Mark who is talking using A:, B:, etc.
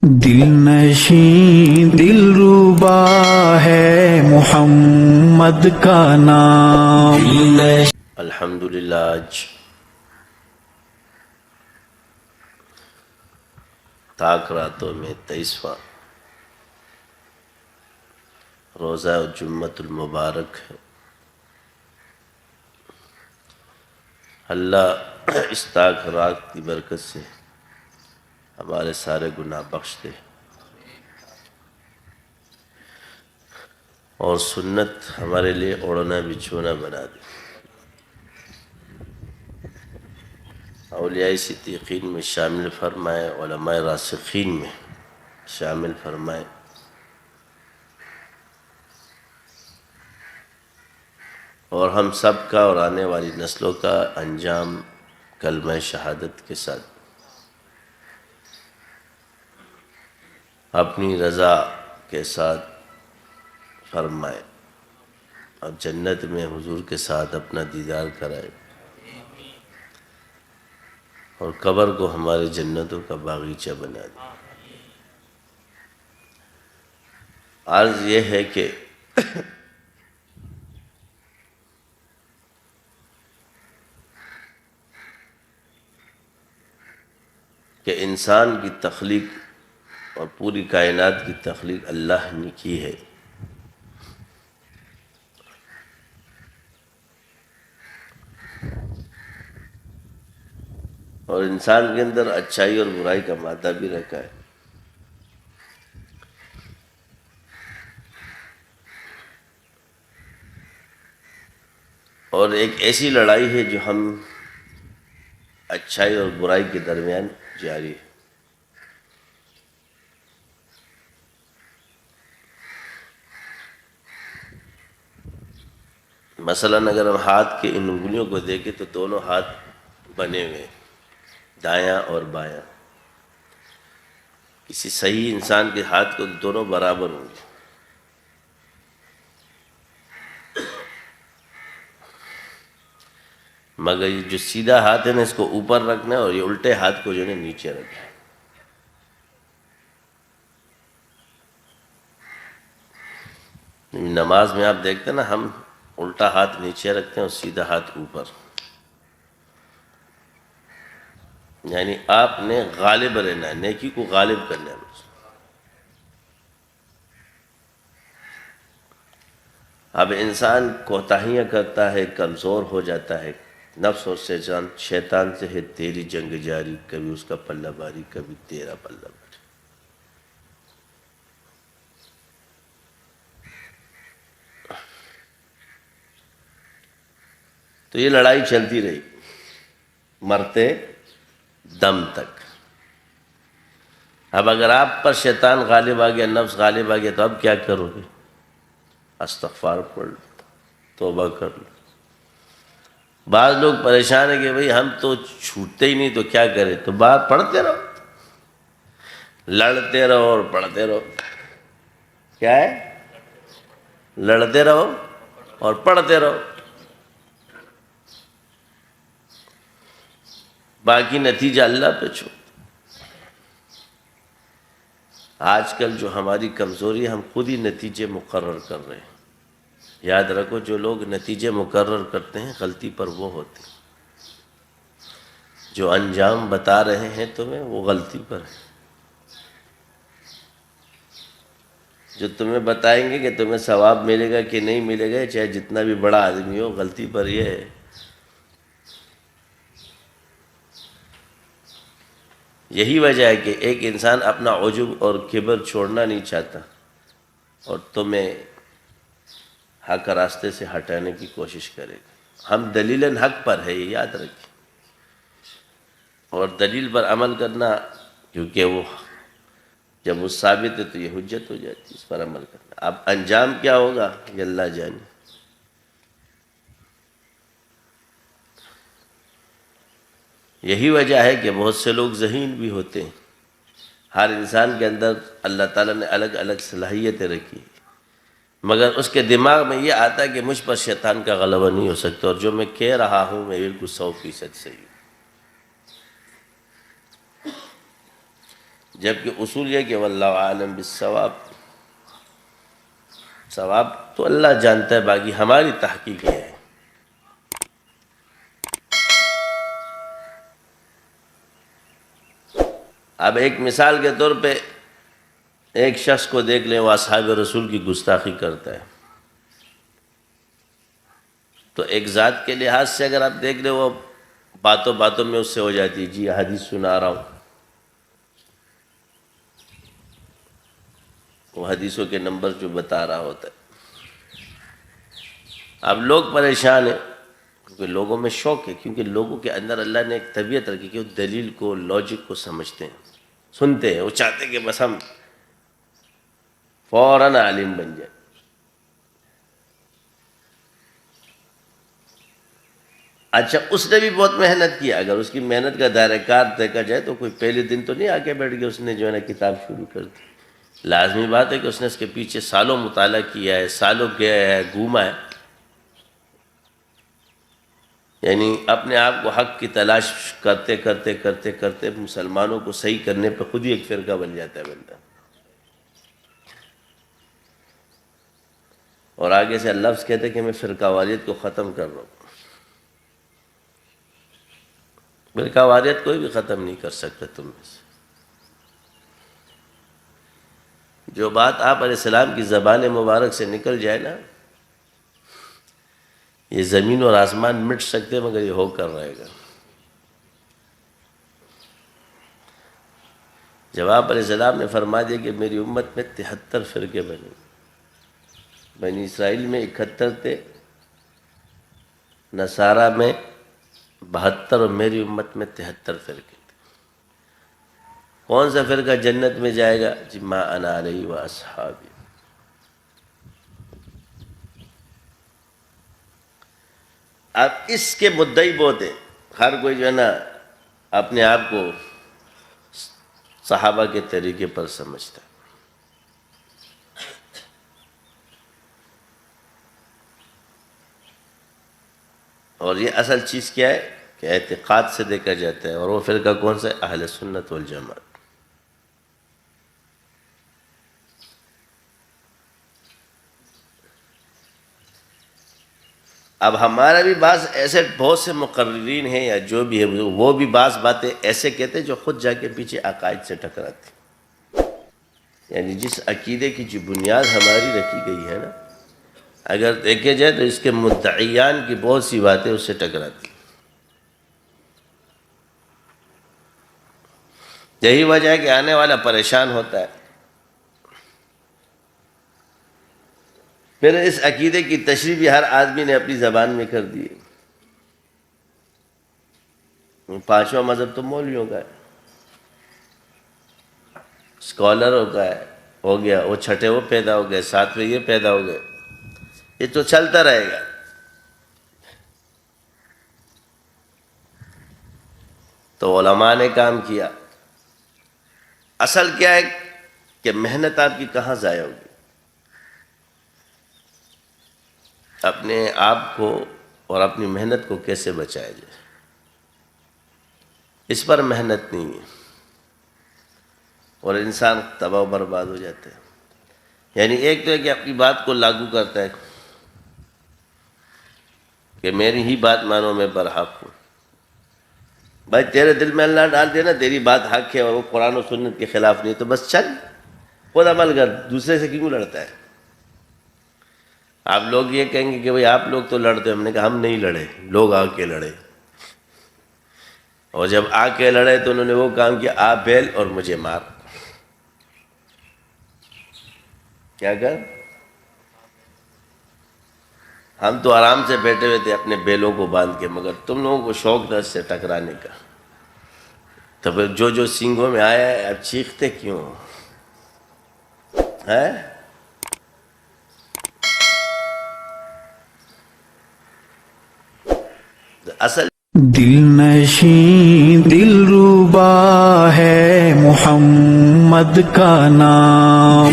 A: دل نشیں دل روبا ہے محمد کا نام.
B: الحمدللہ آج طاق راتوں میں 23واں روزہ جمعۃ المبارک ہے. اللہ اس طاق رات کی برکت سے ہمارے سارے گناہ بخش دے اور سنت ہمارے لیے اوڑھنا بچھونا بنا دے. اولیاء صدیقین میں شامل فرمائے، علماء راسخین میں شامل فرمائے. اور ہم سب کا اور آنے والی نسلوں کا انجام کلمہ شہادت کے ساتھ اپنی رضا کے ساتھ فرمائے اور جنت میں حضور کے ساتھ اپنا دیدار کرائے اور قبر کو ہمارے جنتوں کا باغیچہ بنا دے. عرض یہ ہے کہ انسان کی تخلیق اور پوری کائنات کی تخلیق اللہ نے کی ہے. اور انسان کے اندر اچھائی اور برائی کا مادہ بھی رکھا ہے. اور ایک ایسی لڑائی ہے جو ہم اچھائی اور برائی کے درمیان جاری ہے. مثلاً اگر ہم ہاتھ کے ان انگلیوں کو دیکھیں تو دونوں ہاتھ بنے ہوئے ہیں، دایاں اور بایاں. کسی صحیح انسان کے ہاتھ کو دونوں برابر ہوں گے. مگر یہ جو سیدھا ہاتھ ہے نا، اس کو اوپر رکھنا ہے اور یہ الٹے ہاتھ کو جو ہے نیچے رکھنا ہے. نماز میں آپ دیکھتے ہیں نا، ہم الٹا ہاتھ نیچے رکھتے ہیں اور سیدھا ہاتھ اوپر. یعنی آپ نے غالب رہنا ہے، نیکی کو غالب کرنا ہے. اب انسان کوتاہیاں کرتا ہے، کمزور ہو جاتا ہے. نفس اور شیطان سے ہے تیری جنگ جاری، کبھی اس کا پلہ باری کبھی تیرا پلہ باری. تو یہ لڑائی چلتی رہی مرتے دم تک. اب اگر آپ پر شیطان غالب آ گیا، نفس غالب آ گیا، تو اب کیا کرو گے؟ استغفار پڑھ لو، توبہ کر لو. بعض لوگ پریشان ہیں کہ بھئی ہم تو چھوٹتے ہی نہیں تو کیا کریں. تو بات پڑھتے رہو، لڑتے رہو اور پڑھتے رہو. کیا ہے؟ لڑتے رہو اور پڑھتے رہو. باقی نتیجہ اللہ پہ چھوڑ. آج کل جو ہماری کمزوری ہے، ہم خود ہی نتیجے مقرر کر رہے ہیں. یاد رکھو، جو لوگ نتیجے مقرر کرتے ہیں غلطی پر وہ ہوتے ہیں. جو انجام بتا رہے ہیں تمہیں وہ غلطی پر ہے. جو تمہیں بتائیں گے کہ تمہیں ثواب ملے گا کہ نہیں ملے گا، چاہے جتنا بھی بڑا آدمی ہو، غلطی پر یہ ہے. یہی وجہ ہے کہ ایک انسان اپنا عجب اور کبر چھوڑنا نہیں چاہتا اور تمہیں حق راستے سے ہٹانے کی کوشش کرے گا. ہم دلیل حق پر ہے، یہ یاد رکھیں. اور دلیل پر عمل کرنا، کیونکہ وہ جب وہ ثابت ہے تو یہ حجت ہو جاتی ہے، اس پر عمل کرنا. اب انجام کیا ہوگا یہ اللہ جانے. یہی وجہ ہے کہ بہت سے لوگ ذہین بھی ہوتے ہیں. ہر انسان کے اندر اللہ تعالیٰ نے الگ الگ صلاحیتیں رکھی ہیں، مگر اس کے دماغ میں یہ آتا ہے کہ مجھ پر شیطان کا غلبہ نہیں ہو سکتا، اور جو میں کہہ رہا ہوں میں بالکل 100% صحیح ہوں. جبکہ اصول یہ کہ واللہ عالم بالصواب، ثواب تو اللہ جانتا ہے، باقی ہماری تحقیق یہ ہے۔ اب ایک مثال کے طور پہ ایک شخص کو دیکھ لیں، وہ اصحاب رسول کی گستاخی کرتا ہے، تو ایک ذات کے لحاظ سے اگر آپ دیکھ لیں، وہ باتوں باتوں میں اس سے ہو جاتی ہے، جی حدیث سنا رہا ہوں، وہ حدیثوں کے نمبر جو بتا رہا ہوتا ہے۔ اب لوگ پریشان ہیں کیونکہ لوگوں میں شوق ہے، کیونکہ لوگوں کے اندر اللہ نے ایک طبیعت رکھی کہ وہ دلیل کو، لاجک کو سمجھتے ہیں، سنتے ہیں، وہ چاہتے ہیں کہ بس ہم فوراً عالم بن جائیں۔ اچھا، اس نے بھی بہت محنت کی، اگر اس کی محنت کا دائرہ کار دیکھا جائے تو کوئی پہلے دن تو نہیں آ کے بیٹھ گیا، اس نے جو ہے نا کتاب شروع کر دی۔ لازمی بات ہے کہ اس نے اس کے پیچھے سالوں مطالعہ کیا ہے، سالوں گیا ہے، گھوما ہے، یعنی اپنے آپ کو حق کی تلاش کرتے کرتے کرتے کرتے مسلمانوں کو صحیح کرنے پہ خود ہی ایک فرقہ بن جاتا ہے بندہ، اور آگے سے لفظ کہتے ہیں کہ میں فرقہ واریت کو ختم کر رہا ہوں۔ فرقہ واریت کوئی بھی ختم نہیں کر سکتا تم میں سے۔ جو بات آپ علیہ السلام کی زبان مبارک سے نکل جائے نا، یہ زمین اور آسمان مٹ سکتے مگر یہ ہو کر رہے گا۔ جب آپ علیہ السلام نے فرما دیا کہ میری امت میں 73 فرقے بنے، بنی اسرائیل میں 71 تھے، نصارہ میں 72 اور میری امت میں 73 فرقے تھے۔ کون سا فرقہ جنت میں جائے گا؟ جی ما انا علیہ و اصحابی۔ اب اس کے مدعی بہت ہیں، ہر کوئی جو ہے نا اپنے آپ کو صحابہ کے طریقے پر سمجھتا ہے۔ اور یہ اصل چیز کیا ہے کہ اعتقاد سے دیکھا جاتا ہے، اور وہ فرقہ کون سا ہے؟ اہل سنت والجماعت۔ اب ہمارا بھی بعض ایسے بہت سے مقررین ہیں یا جو بھی ہے، وہ بھی بعض باتیں ایسے کہتے ہیں جو خود جا کے پیچھے عقائد سے ٹکراتی، یعنی جس عقیدے کی جو بنیاد ہماری رکھی گئی ہے نا، اگر دیکھے جائے تو اس کے مدعیان کی بہت سی باتیں اس سے ٹکراتی۔ یہی وجہ ہے کہ آنے والا پریشان ہوتا ہے۔ پھر اس عقیدے کی تشریح بھی ہر آدمی نے اپنی زبان میں کر دی۔ پانچواں مذہب تو مولویوں کا ہے، اسکالروں کا ہے، ہو گیا، وہ چھٹے وہ پیدا ہو گئے، ساتویں یہ پیدا ہو گئے، یہ تو چلتا رہے گا۔ تو علماء نے کام کیا۔ اصل کیا ہے کہ محنت آپ کی کہاں ضائع ہوگی؟ اپنے آپ کو اور اپنی محنت کو کیسے بچایا جائے، اس پر محنت نہیں ہے، اور انسان تباہ و برباد ہو جاتا ہے۔ یعنی ایک تو ہے کہ اپنی بات کو لاگو کرتا ہے کہ میری ہی بات مانو، میں برحق ہوں۔ بھائی تیرے دل میں اللہ ڈال دے نا تیری بات حق ہے اور وہ قرآن و سنت کے خلاف نہیں، تو بس چل خود عمل کر، دوسرے سے کیوں لڑتا ہے؟ آپ لوگ یہ کہیں گے کہ بھئی آپ لوگ تو لڑتے، ہم نے کہا ہم نہیں لڑے، لوگ آ کے لڑے، اور جب آ کے لڑے تو انہوں نے وہ کام کیا، آ بیل اور مجھے مار۔ کیا کر؟ ہم تو آرام سے بیٹھے ہوئے تھے اپنے بیلوں کو باندھ کے، مگر تم لوگوں کو شوق تھا اس سے ٹکرانے کا، تو پھر جو جو سینگوں میں آیا ہے اب چیختے کیوں ہے؟ اصل
A: دل نشین دل ربا ہے محمد کا نام۔